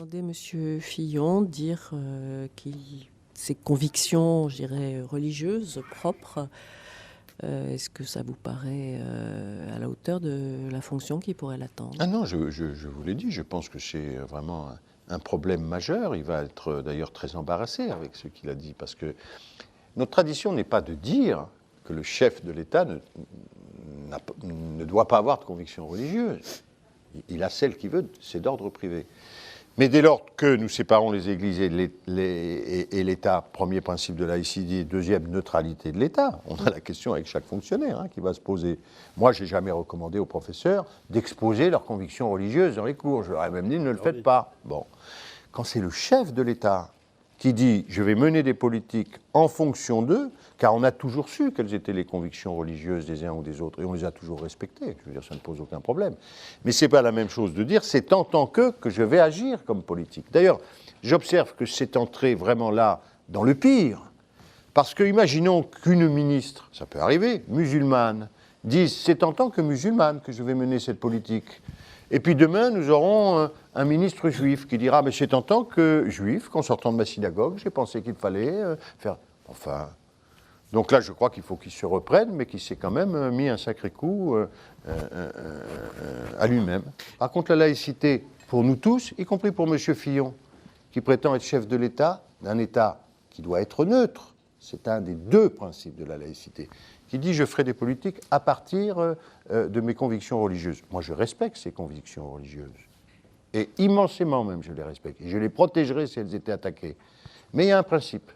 J'entendais M. Fillon dire que ses convictions, je dirais, religieuses, propres, est-ce que ça vous paraît à la hauteur de la fonction qui pourrait l'attendre? Ah non, je vous l'ai dit, je pense que c'est vraiment un problème majeur. Il va être d'ailleurs très embarrassé avec ce qu'il a dit, parce que notre tradition n'est pas de dire que le chef de l'État ne doit pas avoir de conviction religieuse. Il a celle qu'il veut, c'est d'ordre privé. Mais dès lors que nous séparons les églises et l'État, premier principe de laïcité, deuxième neutralité de l'État, on a la question avec chaque fonctionnaire qui va se poser. Moi, je n'ai jamais recommandé aux professeurs d'exposer leurs convictions religieuses dans les cours. Je leur ai même dit ne le faites pas. Bon. Quand c'est le chef de l'État qui dit « je vais mener des politiques en fonction d'eux », car on a toujours su quelles étaient les convictions religieuses des uns ou des autres, et on les a toujours respectées, je veux dire, ça ne pose aucun problème. Mais ce n'est pas la même chose de dire « c'est en tant que je vais agir comme politique ». D'ailleurs, j'observe que c'est entré vraiment là dans le pire, parce que imaginons qu'une ministre, ça peut arriver, musulmane, dise « c'est en tant que musulmane que je vais mener cette politique ». Et puis demain, nous aurons un ministre juif qui dira « mais c'est en tant que juif qu'en sortant de ma synagogue, j'ai pensé qu'il fallait faire… » Enfin, donc là, je crois qu'il faut qu'il se reprenne, mais qu'il s'est quand même mis un sacré coup à lui-même. Par contre, la laïcité, pour nous tous, y compris pour M. Fillon, qui prétend être chef de l'État, d'un État qui doit être neutre, c'est un des deux principes de la laïcité, qui dit « je ferai des politiques à partir de mes convictions religieuses ». Moi, je respecte ces convictions religieuses. Et immensément même, je les respecte. Et je les protégerai si elles étaient attaquées. Mais il y a un principe.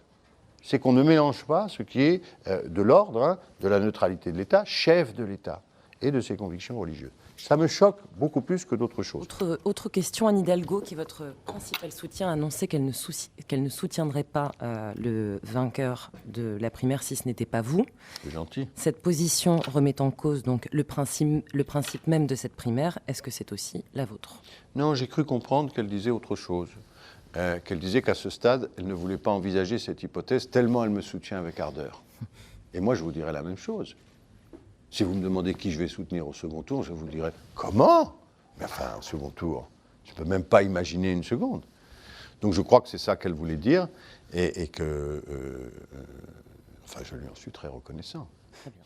C'est qu'on ne mélange pas ce qui est de l'ordre, de la neutralité de l'État, chef de l'État, et de ses convictions religieuses. Ça me choque beaucoup plus que d'autres choses. Autre question, Anne Hidalgo, qui est votre principal soutien, a annoncé qu'elle ne soutiendrait pas le vainqueur de la primaire si ce n'était pas vous. C'est gentil. Cette position remet en cause donc le principe même de cette primaire. Est-ce que c'est aussi la vôtre? Non, j'ai cru comprendre qu'elle disait autre chose. Qu'elle disait qu'à ce stade, elle ne voulait pas envisager cette hypothèse tellement elle me soutient avec ardeur. Et moi, je vous dirais la même chose. Si vous me demandez qui je vais soutenir au second tour, je vous dirais « Comment ?» Mais enfin, au second tour, je ne peux même pas imaginer une seconde. Donc je crois que c'est ça qu'elle voulait dire et que enfin, je lui en suis très reconnaissant. Très bien.